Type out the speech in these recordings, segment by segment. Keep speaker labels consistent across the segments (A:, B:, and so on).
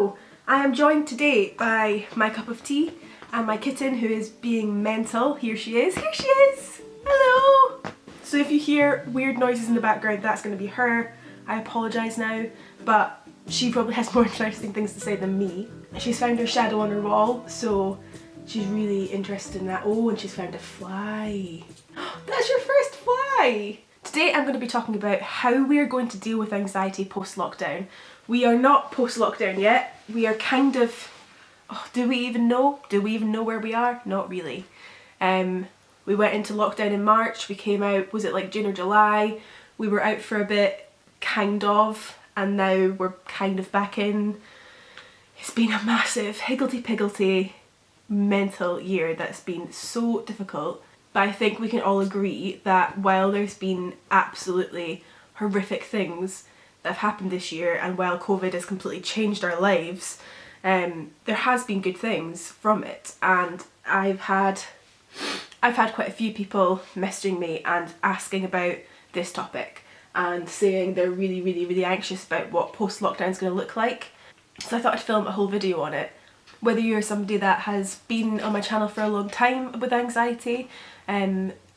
A: Hello! I am joined today by my cup of tea and my kitten who is being mental. Here she is. Here she is! Hello! So if you hear weird noises in the background, that's going to be her. I apologise now, but she probably has more interesting things to say than me. She's found her shadow on her wall, so she's really interested in that. Oh, and she's found a fly. That's your first fly! Today I'm going to be talking about how we are going to deal with anxiety post-lockdown. We are not post-lockdown yet. We are kind of... Oh, do we even know? Do we even know where we are? Not really. We went into lockdown in March. We came out, was it like June or July? We were out for a bit, kind of, and now we're kind of back in. It's been a massive higgledy-piggledy mental year that's been so difficult. But I think we can all agree that while there's been absolutely horrific things that have happened this year, and while COVID has completely changed our lives, there has been good things from it. And I've had quite a few people messaging me and asking about this topic and saying they're really anxious about what post-lockdown is going to look like. So I thought I'd film a whole video on it. Whether you're somebody that has been on my channel for a long time with anxiety,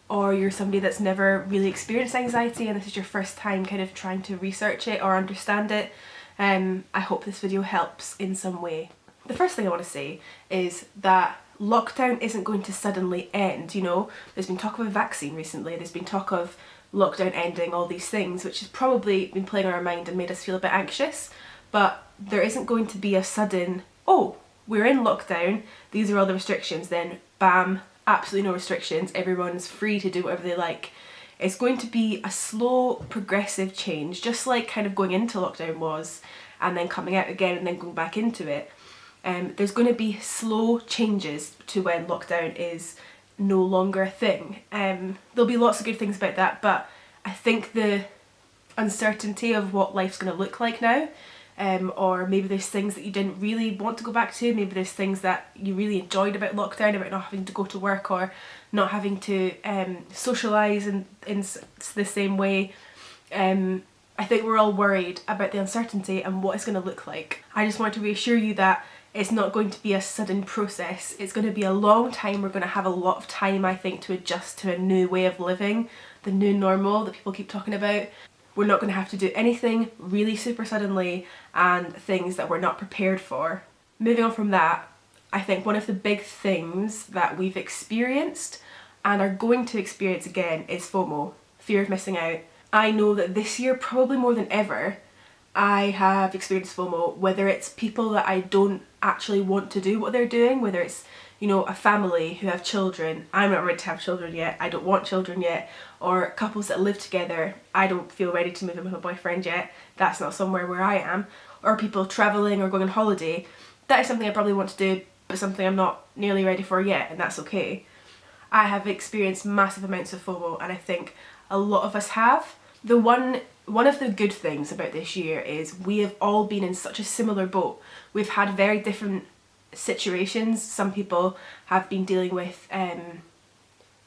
A: or you're somebody that's never really experienced anxiety and this is your first time kind of trying to research it or understand it, I hope this video helps in some way. The first thing I want to say is that lockdown isn't going to suddenly end, you know. There's been talk of a vaccine recently, there's been talk of lockdown ending, all these things, which has probably been playing on our mind and made us feel a bit anxious, but there isn't going to be a sudden, oh, we're in lockdown, these are all the restrictions, then bam, absolutely no restrictions, everyone's free to do whatever they like. It's going to be a slow, progressive change, just like kind of going into lockdown was, and then coming out again and then going back into it. There's going to be slow changes to when lockdown is no longer a thing. There'll be lots of good things about that, but I think the uncertainty of what life's going to look like now, or maybe there's things that you didn't really want to go back to, maybe there's things that you really enjoyed about lockdown, about not having to go to work or not having to socialise in the same way. I think we're all worried about the uncertainty and what it's going to look like. I just want to reassure you that it's not going to be a sudden process. It's going to be a long time. We're going to have a lot of time, I think, to adjust to a new way of living, the new normal that people keep talking about. We're not going to have to do anything really super suddenly and things that we're not prepared for. Moving on from that, I think one of the big things that we've experienced and are going to experience again is FOMO, fear of missing out. I know that this year, probably more than ever, I have experienced FOMO, whether it's people that I don't actually want to do what they're doing, whether it's, you know, a family who have children. I'm not ready to have children yet, I don't want children yet, or couples that live together. I don't feel ready to move in with a boyfriend yet, that's not somewhere where I am. Or people travelling or going on holiday. That is something I probably want to do, but something I'm not nearly ready for yet, and that's okay. I have experienced massive amounts of FOMO, and I think a lot of us have. One of the good things about this year is we have all been in such a similar boat. We've had very different situations. Some people have been dealing with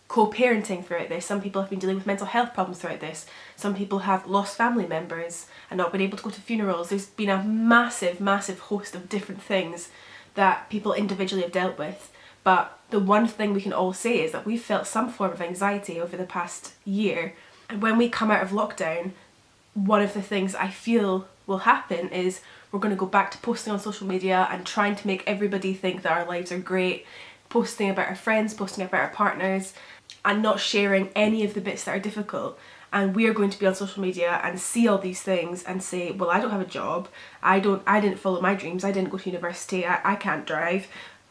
A: co-parenting throughout this. Some people have been dealing with mental health problems throughout this. Some people have lost family members and not been able to go to funerals. There's been a massive host of different things that people individually have dealt with. But the one thing we can all say is that we've felt some form of anxiety over the past year. And when we come out of lockdown, one of the things I feel will happen is we're going to go back to posting on social media and trying to make everybody think that our lives are great, posting about our friends, posting about our partners, and not sharing any of the bits that are difficult. And we are going to be on social media and see all these things and say, well, I don't have a job, I didn't follow my dreams, I didn't go to university, I can't drive.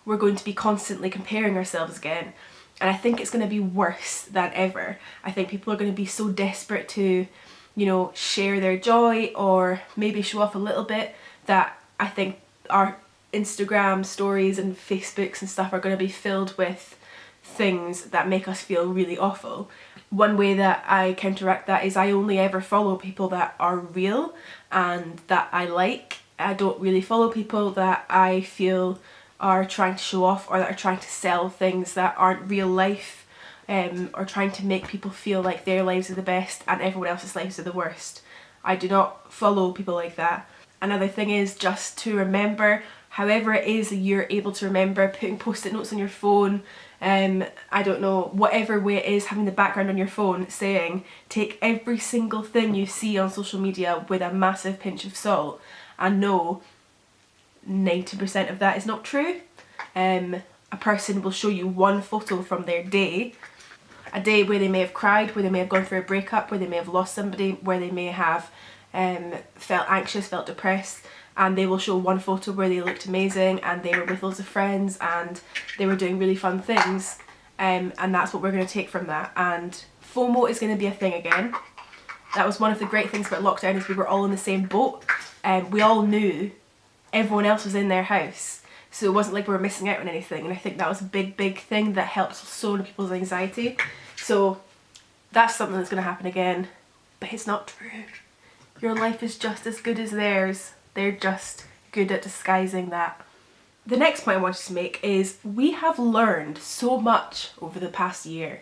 A: We're going to be constantly comparing ourselves again. And I think it's going to be worse than ever. I think people are going to be so desperate to, you know, share their joy or maybe show off a little bit that I think our Instagram stories and Facebooks and stuff are going to be filled with things that make us feel really awful. One way that I counteract that is I only ever follow people that are real and that I like. I don't really follow people that I feel are trying to show off or that are trying to sell things that aren't real life, or trying to make people feel like their lives are the best and everyone else's lives are the worst. I do not follow people like that. Another thing is just to remember, however it is that you're able to remember, putting post-it notes on your phone, I don't know, whatever way it is, having the background on your phone saying, take every single thing you see on social media with a massive pinch of salt, and know 90% of that is not true. A person will show you one photo from their day, a day where they may have cried, where they may have gone through a breakup, where they may have lost somebody, where they may have felt anxious, felt depressed, and they will show one photo where they looked amazing and they were with loads of friends and they were doing really fun things, and that's what we're going to take from that. And FOMO is going to be a thing again. That was one of the great things about lockdown, is we were all in the same boat, and we all knew everyone else was in their house, so it wasn't like we were missing out on anything. And I think that was a big thing that helped so many people's anxiety. So that's something that's going to happen again, but it's not true. Your life is just as good as theirs. They're just good at disguising that. The next point I wanted to make is we have learned so much over the past year.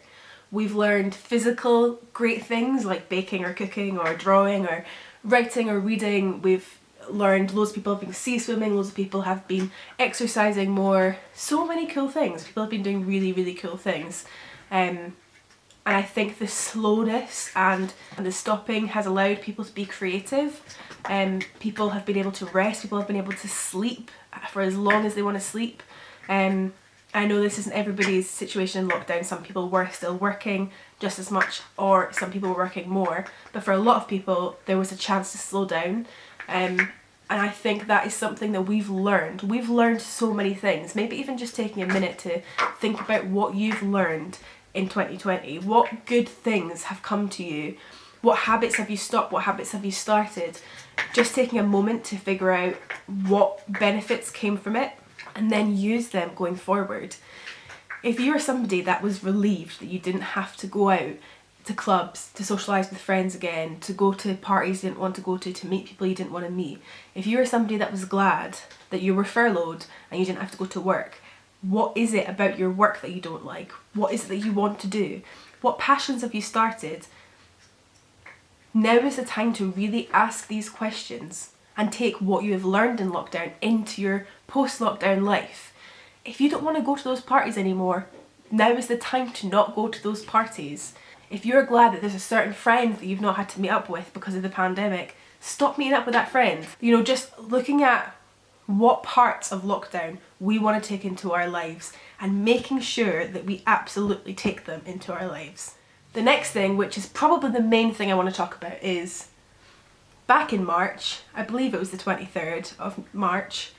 A: We've learned physical great things like baking or cooking or drawing or writing or reading. We've learned loads of people have been sea swimming, loads of people have been exercising more. So many cool things. People have been doing really cool things. And I think the slowness and the stopping has allowed people to be creative. People have been able to rest, people have been able to sleep for as long as they want to sleep. I know this isn't everybody's situation in lockdown. Some people were still working just as much, or some people were working more. But for a lot of people, there was a chance to slow down. And I think that is something that we've learned. We've learned so many things. Maybe even just taking a minute to think about what you've learned in 2020. What good things have come to you? What habits have you stopped? What habits have you started? Just taking a moment to figure out what benefits came from it and then use them going forward. If you are somebody that was relieved that you didn't have to go out to clubs, to socialise with friends again, to go to parties you didn't want to go to meet people you didn't want to meet, if you were somebody that was glad that you were furloughed and you didn't have to go to work, what is it about your work that you don't like? What is it that you want to do? What passions have you started? Now is the time to really ask these questions and take what you have learned in lockdown into your post-lockdown life. If you don't want to go to those parties anymore, now is the time to not go to those parties. If you're glad that there's a certain friend that you've not had to meet up with because of the pandemic, stop meeting up with that friend. You know, just looking at what parts of lockdown we want to take into our lives and making sure that we absolutely take them into our lives. The next thing, which is probably the main thing I want to talk about, is back in March, I believe it was the 23rd of March,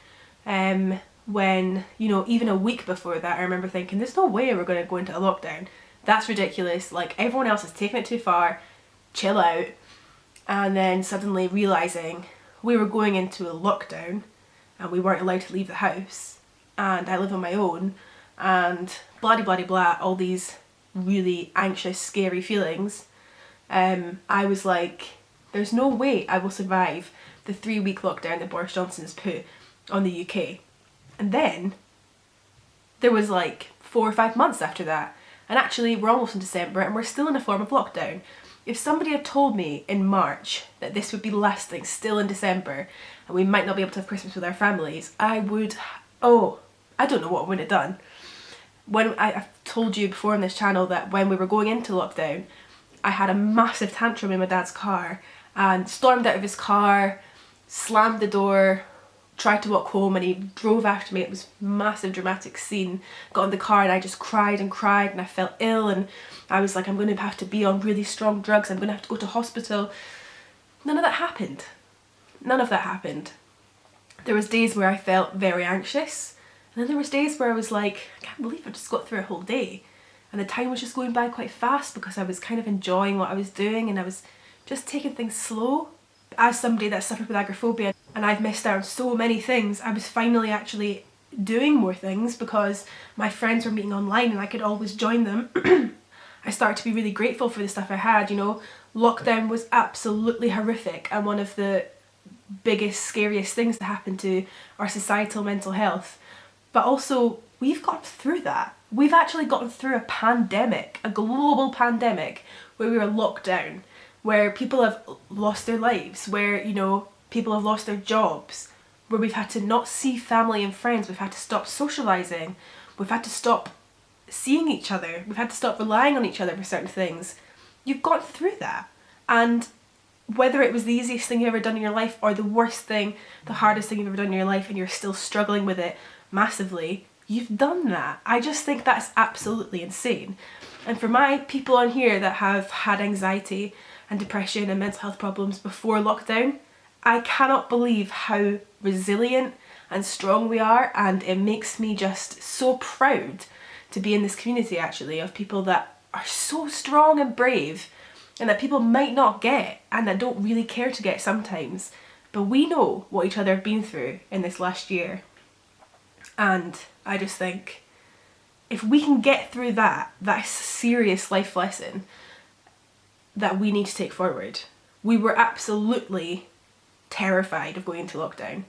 A: when, you know, even a week before that, I remember thinking, there's no way we're going to go into a lockdown. That's ridiculous. Like, everyone else has taken it too far. Chill out. And then suddenly realising we were going into a lockdown and we weren't allowed to leave the house, and I live on my own, and blah blah blah blah, all these really anxious, scary feelings. I was like, there's no way I will survive the 3-week lockdown that Boris Johnson has put on the UK. And then there was like 4 or 5 months after that, and actually we're almost in December and we're still in a form of lockdown. If somebody had told me in March that this would be lasting still in December and we might not be able to have Christmas with our families, I would, I don't know what I would have done. When I've told you before on this channel that when we were going into lockdown, I had a massive tantrum in my dad's car and stormed out of his car, slammed the door, tried to walk home, and he drove after me. It was a massive dramatic scene. Got in the car and I just cried and cried and I felt ill, and I was like, I'm going to have to be on really strong drugs, I'm going to have to go to hospital. None of that happened. None of that happened. There was days where I felt very anxious, and then there was days where I was like, I can't believe I just got through a whole day. And the time was just going by quite fast because I was kind of enjoying what I was doing and I was just taking things slow. As somebody that suffered with agoraphobia and I've missed out on so many things, I was finally actually doing more things because my friends were meeting online and I could always join them. I started to be really grateful for the stuff I had, you know. Lockdown was absolutely horrific and one of the biggest, scariest things to happen to our societal mental health. But also, we've got through that. We've actually gotten through a pandemic, a global pandemic, where we were locked down, where people have lost their lives, where, you know, People have lost their jobs, where we've had to not see family and friends, we've had to stop socialising, we've had to stop seeing each other, we've had to stop relying on each other for certain things. You've gone through that. And whether it was the easiest thing you've ever done in your life or the worst thing, the hardest thing you've ever done in your life, and you're still struggling with it massively, you've done that. I just think that's absolutely insane. And for my people on here that have had anxiety and depression and mental health problems before lockdown, I cannot believe how resilient and strong we are, and it makes me just so proud to be in this community actually of people that are so strong and brave, and that people might not get and that don't really care to get sometimes. But we know what each other have been through in this last year. And I just think if we can get through that, that's a serious life lesson that we need to take forward. We were absolutely terrified of going into lockdown.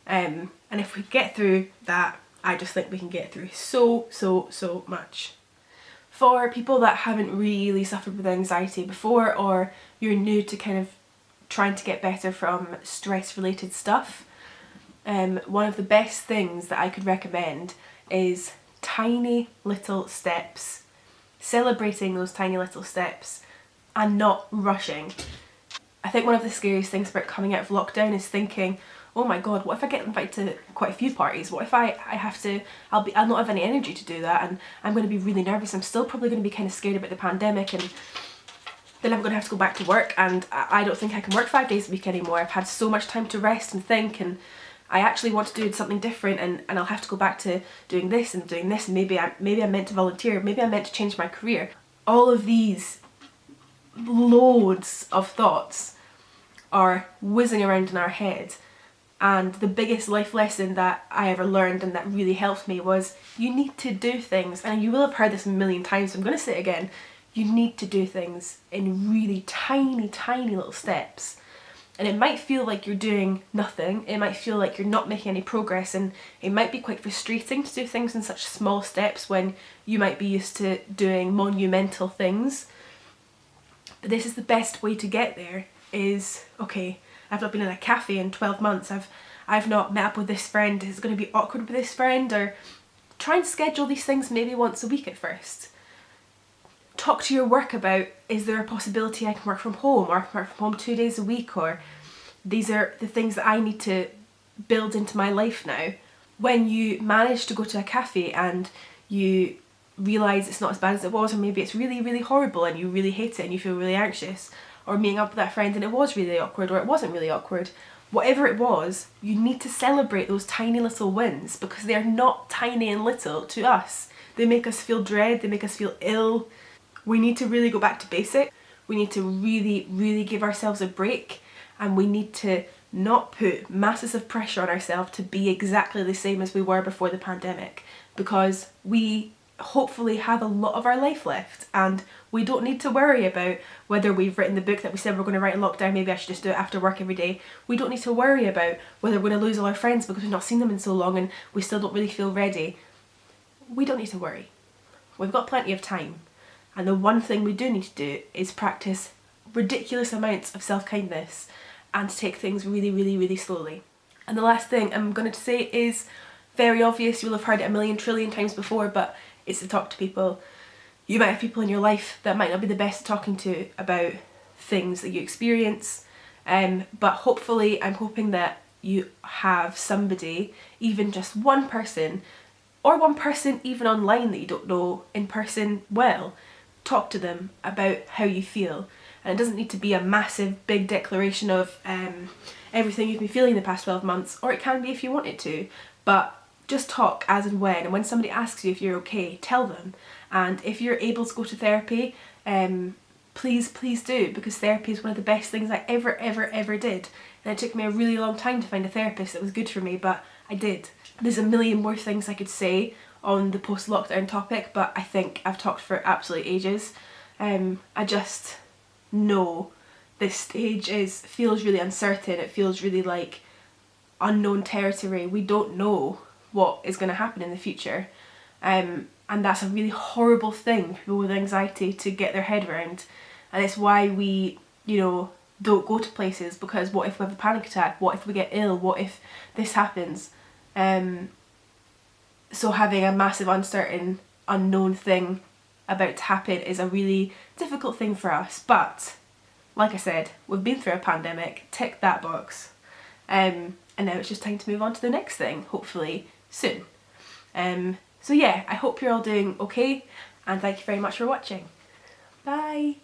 A: And if we get through that, I just think we can get through so much. For people that haven't really suffered with anxiety before, or you're new to kind of trying to get better from stress related stuff, one of the best things that I could recommend is tiny little steps, celebrating those tiny little steps and not rushing. I think one of the scariest things about coming out of lockdown is thinking, oh my god, what if I get invited to quite a few parties? What if I have to, I'll not have any energy to do that, and I'm going to be really nervous. I'm still probably going to be kind of scared about the pandemic, and then I'm going to have to go back to work, and I don't think I can work 5 days a week anymore. I've had so much time to rest and think, and I actually want to do something different, and I'll have to go back to doing this, and maybe I'm meant to volunteer, maybe I'm meant to change my career. All of these loads of thoughts are whizzing around in our head. And the biggest life lesson that I ever learned and that really helped me was you need to do things, and you will have heard this a million times, so I'm going to say it again, you need to do things in really tiny little steps. And it might feel like you're doing nothing, it might feel like you're not making any progress, and it might be quite frustrating to do things in such small steps when you might be used to doing monumental things. But this is the best way to get there, is, okay, I've not been in a cafe in 12 months, I've not met up with this friend, is it going to be awkward with this friend? Or try and schedule these things maybe once a week at first. Talk to your work about, is there a possibility I can work from home, or I can work from home 2 days a week, or these are the things that I need to build into my life now. When you manage to go to a cafe and you realise it's not as bad as it was, or maybe it's really horrible and you really hate it and you feel really anxious, or meeting up with that friend and it was really awkward, or it wasn't really awkward, whatever it was, you need to celebrate those tiny little wins, because they are not tiny and little to us. They make us feel dread, they make us feel ill. We need to really go back to basic. We need to really give ourselves a break, and we need to not put masses of pressure on ourselves to be exactly the same as we were before the pandemic, because we hopefully have a lot of our life left, and we don't need to worry about whether we've written the book that we said we're going to write in lockdown. Maybe I should just do it after work every day. We don't need to worry about whether we're going to lose all our friends because we've not seen them in so long and we still don't really feel ready. We don't need to worry. We've got plenty of time, and the one thing we do need to do is practice ridiculous amounts of self-kindness and to take things really slowly. And the last thing I'm going to say is very obvious, you'll have heard it a million trillion times before, but it's to talk to people. You might have people in your life that might not be the best at talking to about things that you experience, but hopefully I'm hoping that you have somebody, even just one person, or one person even online that you don't know in person well. Talk to them about how you feel, and it doesn't need to be a massive big declaration of everything you've been feeling the past 12 months, or it can be if you want it to, but just talk as and when somebody asks you if you're okay, tell them. And if you're able to go to therapy, please do, because therapy is one of the best things I ever did. And it took me a really long time to find a therapist that was good for me, but I did. There's a million more things I could say on the post-lockdown topic, but I think I've talked for absolutely ages. I just know this stage feels really uncertain. It feels really like unknown territory. We don't know what is going to happen in the future, and that's a really horrible thing for people with anxiety to get their head around, and it's why we don't go to places, because what if we have a panic attack? What if we get ill? What if this happens? So having a massive uncertain, unknown thing about to happen is a really difficult thing for us. But like I said, we've been through a pandemic, tick that box, and now it's just time to move on to the next thing, hopefully soon. So yeah, I hope you're all doing okay, and thank you very much for watching. Bye!